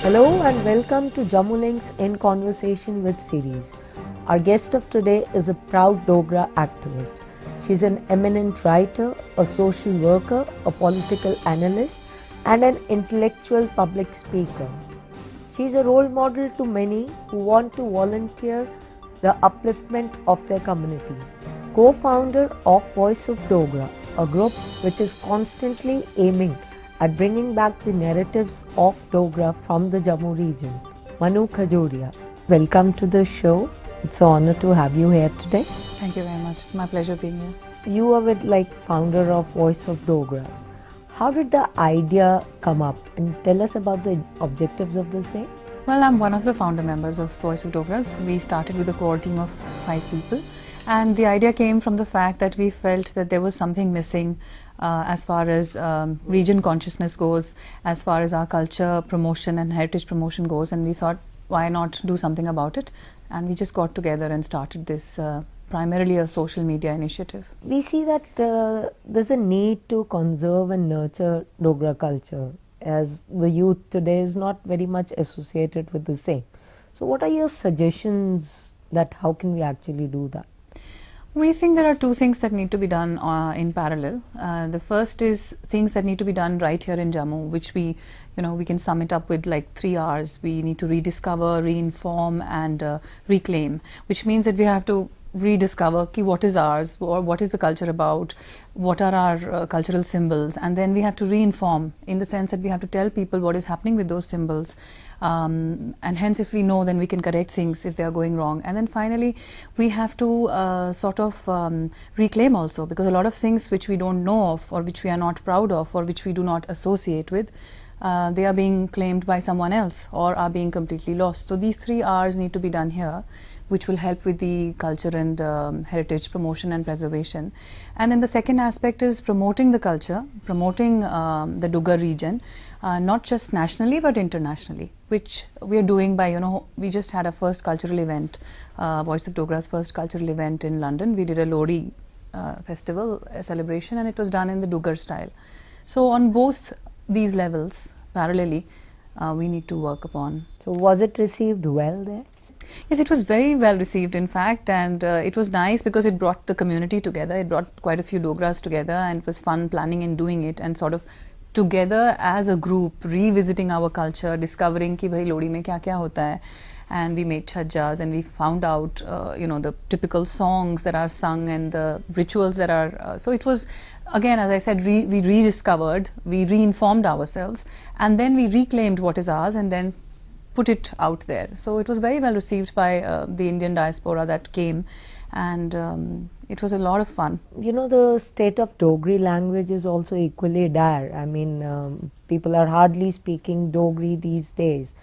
Hello and welcome to Jammu Links in Conversation with series. Our guest of today is a proud Dogra activist. She's an eminent writer, a social worker, a political analyst, and an intellectual public speaker. She's a role model to many who want to volunteer the upliftment of their communities. Co-founder of Voice of Dogras, a group which is constantly aiming at bringing back the narratives of Dogra from the Jammu region. Manu Khajuria, welcome to the show. It's an honor to have you here today. Thank you very much. It's my pleasure being here. You are founder of Voice of Dogras. How did the idea come up, and tell us about the objectives of the same? Well, I'm one of the founder members of Voice of Dogras. We started with a core team of 5 people, and the idea came from the fact that we felt that there was something missing as far as region consciousness goes, as far as our culture promotion and heritage promotion goes, and we thought, why not do something about it? And we just got together and started this primarily a social media initiative. We see that there's a need to conserve and nurture Dogra culture, as the youth today is not very much associated with the same. So what are your suggestions that how can we actually do that? We think there are 2 things that need to be done in parallel. The first is things that need to be done right here in Jammu, which we can sum it up with like 3 R's. We need to rediscover, reinform and reclaim, which means that we have to rediscover what is ours, or what is the culture about, what are our cultural symbols, and then we have to reinform in the sense that we have to tell people what is happening with those symbols, and hence if we know, then we can correct things if they are going wrong. And then finally we have to reclaim also, because a lot of things which we don't know of, or which we are not proud of, or which we do not associate with, they are being claimed by someone else or are being completely lost. So these 3 R's need to be done here, which will help with the culture and heritage promotion and preservation. And then the second aspect is promoting the culture, promoting the Dogra region, not just nationally but internationally, which we are doing by, we just had a first cultural event, Voice of Dogras' first cultural event in London. We did a Lodi festival celebration, and it was done in the Dogra style. So on both these levels, parallelly, we need to work upon. So was it received well there? Yes, it was very well received, in fact, and it was nice because it brought the community together. It brought quite a few Dogras together, and it was fun planning and doing it, and sort of together as a group revisiting our culture, discovering ki bhai Lodi mein kya kya hota hai. And we made chhajjas, and we found out the typical songs that are sung and the rituals that are so it was, again, as I said, we rediscovered, we reinformed ourselves, and then we reclaimed what is ours and then put it out there. So it was very well received by the Indian diaspora that came, and it was a lot of fun. The state of Dogri language is also equally dire. I mean, people are hardly speaking Dogri these days.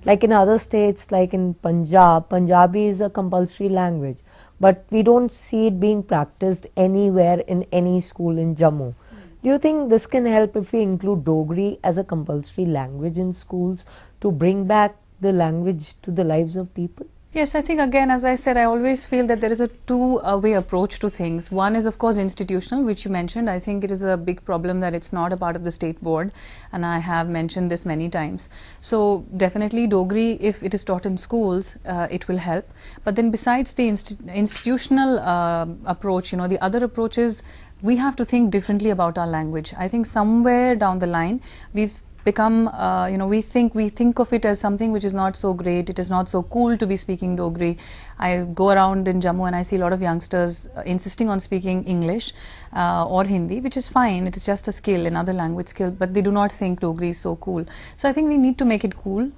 Like in other states, like in Punjab, Punjabi is a compulsory language, but we don't see it being practiced anywhere in any school in Jammu. Do you think this can help if we include Dogri as a compulsory language in schools to bring back the language to the lives of people? Yes, I think, again, as I said, I always feel that there is a two-way approach to things. One is, of course, institutional, which you mentioned. I think it is a big problem that it's not a part of the state board, and I have mentioned this many times. So definitely Dogri, if it is taught in schools, it will help. But then besides the institutional approach, the other approach is we have to think differently about our language. I think somewhere down the line, we've become, we think of it as something which is not so great. It is not so cool to be speaking Dogri. I go around in Jammu and I see a lot of youngsters insisting on speaking English or Hindi, which is fine. It is just a skill, another language skill, but they do not think Dogri is so cool. So I think we need to make it cool.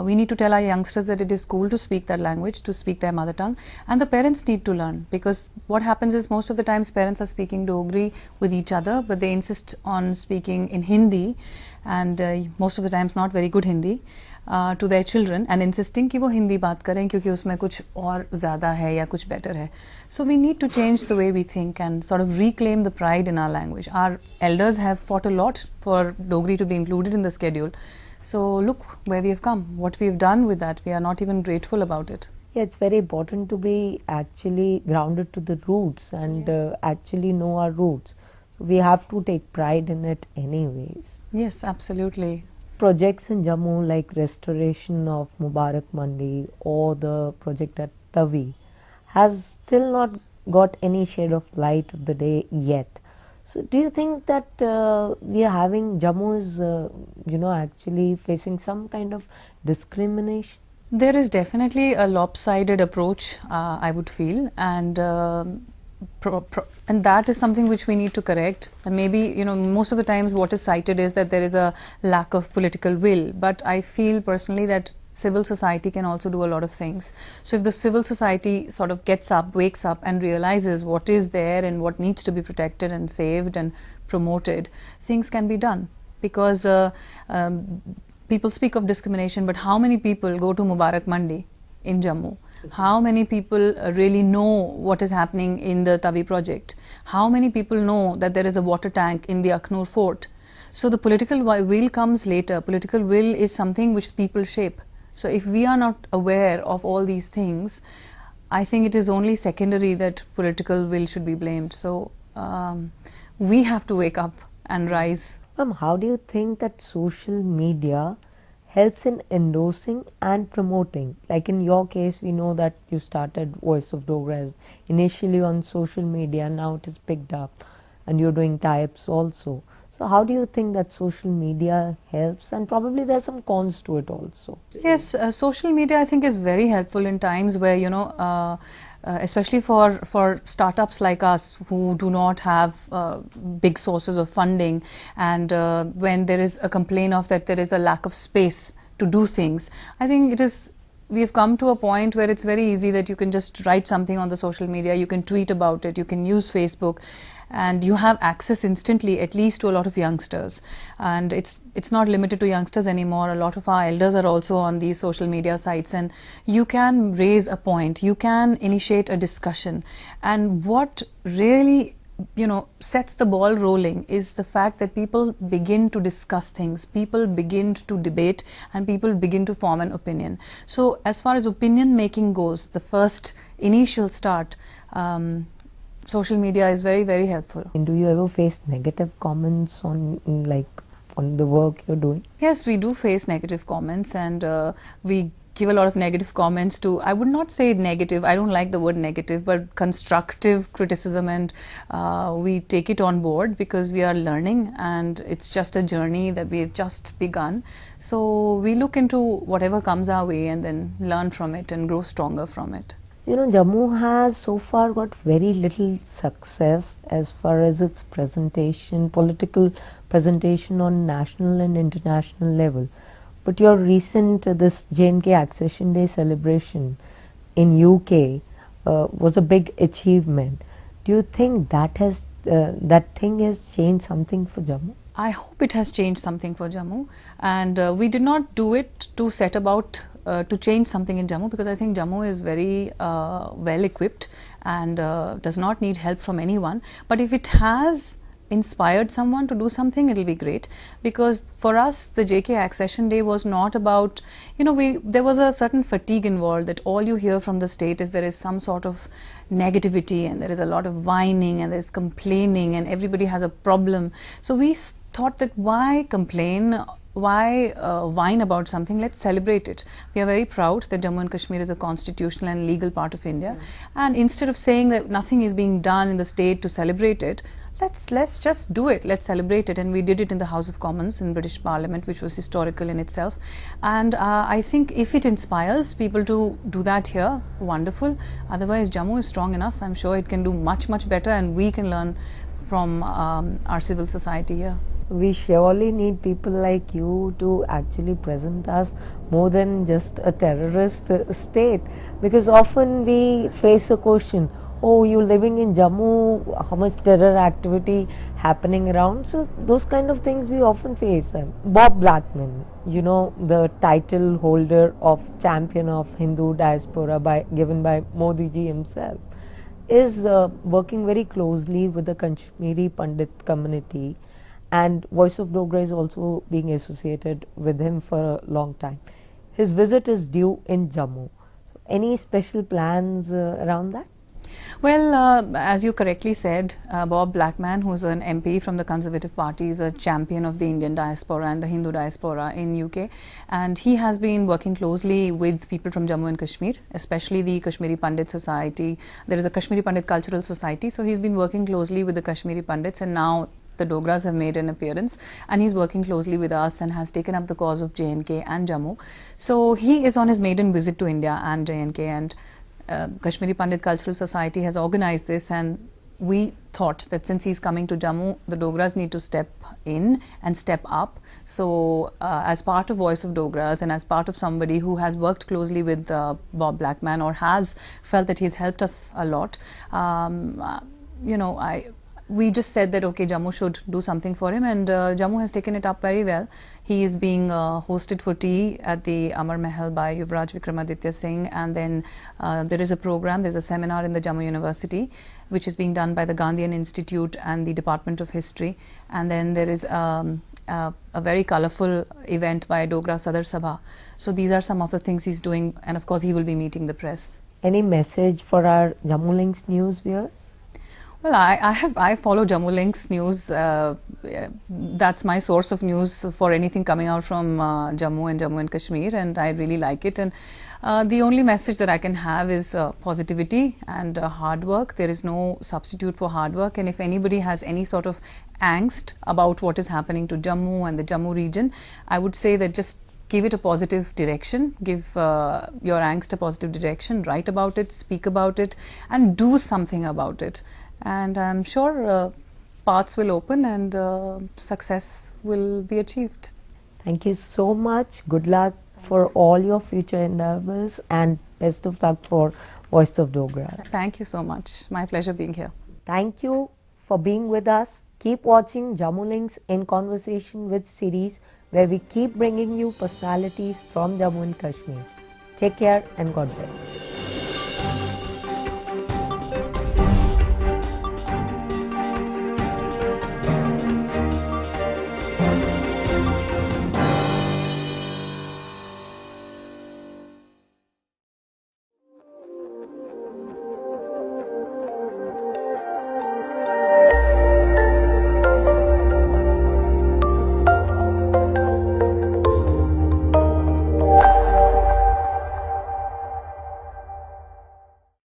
We need to tell our youngsters that it is cool to speak that language, to speak their mother tongue, and the parents need to learn, because what happens is most of the times parents are speaking Dogri with each other, but they insist on speaking in Hindi, and most of the times not very good Hindi, to their children, and insisting कि वो हिंदी बात करें क्योंकि उसमें कुछ और ज़्यादा है या कुछ better है. So we need to change the way we think and sort of reclaim the pride in our language. Our elders have fought a lot for Dogri to be included in the schedule. So look where we have come, what we have done with that. We are not even grateful about it. Yeah, it's very important to be actually grounded to the roots and actually know our roots. So we have to take pride in it anyways. Yes, absolutely. projects in Jammu like restoration of Mubarak Mandi or the project at Tavi has still not got any shade of light of the day yet. So do you think that we are having Jammu is actually facing some kind of discrimination? There is definitely a lopsided approach, I would feel, and and that is something which we need to correct. And maybe most of the times what is cited is that there is a lack of political will, but I feel personally that civil society can also do a lot of things. So if the civil society sort of gets up, wakes up and realizes what is there and what needs to be protected and saved and promoted, things can be done. Because people speak of discrimination, but how many people go to Mubarak Mandi in Jammu? How many people really know what is happening in the Tavi project? How many people know that there is a water tank in the Akhnur fort? So the political will comes later. Political will is something which people shape. So if we are not aware of all these things, I think it is only secondary that political will should be blamed. So we have to wake up and rise. How do you think that social media helps in endorsing and promoting? Like in your case, we know that you started Voice of Dogras initially on social media, now it is picked up and you're doing tie-ups also. So how do you think that social media helps? And probably there's some cons to it also. Yes, social media I think is very helpful in times where, especially for startups like us who do not have big sources of funding, and when there is a complaint of that there is a lack of space to do things, I think we have come to a point where it's very easy that you can just write something on the social media, you can tweet about it, you can use Facebook, and you have access instantly, at least to a lot of youngsters. And it's not limited to youngsters anymore. A lot of our elders are also on these social media sites, and you can raise a point, you can initiate a discussion. And what really sets the ball rolling is the fact that people begin to discuss things, people begin to debate, and people begin to form an opinion. So as far as opinion making goes, the first initial start, social media is very, very helpful. And do you ever face negative comments on the work you're doing? Yes, we do face negative comments, and we give a lot of negative comments to, I would not say negative, I don't like the word negative, but constructive criticism, and we take it on board because we are learning and it's just a journey that we've just begun. So we look into whatever comes our way and then learn from it and grow stronger from it. Jammu has so far got very little success as far as its political presentation on national and international level. But your recent, this J&K Accession Day celebration in UK was a big achievement. Do you think that thing has changed something for Jammu? I hope it has changed something for Jammu, and we did not do it to set about to change something in Jammu, because I think Jammu is very well equipped and does not need help from anyone. But if it has inspired someone to do something, it'll be great, because for us the JK Accession Day was not about, there was a certain fatigue involved, that all you hear from the state is there is some sort of negativity and there is a lot of whining and there's complaining and everybody has a problem. So we thought that why complain, why whine about something? Let's celebrate it. We are very proud that Jammu and Kashmir is a constitutional and legal part of India, and instead of saying that nothing is being done in the state to celebrate it, let's just do it, let's celebrate it. And we did it in the House of Commons in British Parliament, which was historical in itself. And I think if it inspires people to do that here, wonderful. Otherwise Jammu is strong enough. I'm sure it can do much better, and we can learn from our civil society here. We surely need people like you to actually present us more than just a terrorist state, because often we face a question, oh, you're living in Jammu, how much terror activity happening around? So those kind of things we often face. Bob Blackman, the title holder of Champion of Hindu Diaspora given by Modi ji himself, is working very closely with the Kashmiri Pandit community, and Voice of Dogra is also being associated with him for a long time. His visit is due in Jammu. So any special plans around that? Well, as you correctly said, Bob Blackman, who's an MP from the Conservative Party, is a champion of the Indian diaspora and the Hindu diaspora in UK, and he has been working closely with people from Jammu and Kashmir, especially the Kashmiri Pandit Society. There is a Kashmiri Pandit Cultural Society, so he's been working closely with the Kashmiri Pandits, and now the Dogras have made an appearance, and he's working closely with us and has taken up the cause of J&K and Jammu. So he is on his maiden visit to India and J&K, and Kashmiri Pandit Cultural Society has organized this, and we thought that since he's coming to Jammu, the Dogras need to step in and step up. So as part of Voice of Dogras and as part of somebody who has worked closely with Bob Blackman, or has felt that he's helped us a lot, we just said that okay, Jammu should do something for him, and Jammu has taken it up very well. He is being hosted for tea at the Amar Mahal by Yuvraj Vikramaditya Singh, and then there is a program, there's a seminar in the Jammu University which is being done by the Gandhian Institute and the Department of History, and then there is a very colourful event by Dogra Sadar Sabha. So these are some of the things he's doing, and of course he will be meeting the press. Any message for our Jammu Links news viewers? Well, I follow Jammu Links news. That's my source of news for anything coming out from Jammu and Kashmir, and I really like it. And the only message that I can have is positivity and hard work. There is no substitute for hard work, and if anybody has any sort of angst about what is happening to Jammu and the Jammu region, I would say that just give it a positive direction, give your angst a positive direction, write about it, speak about it, and do something about it. And I'm sure paths will open and success will be achieved. Thank you so much. Good luck for all your future endeavors, and best of luck for Voice of Dogra. Thank you so much. My pleasure being here. Thank you for being with us. Keep watching Jammu Links in Conversation with series, where we keep bringing you personalities from Jammu and Kashmir. Take care and God bless.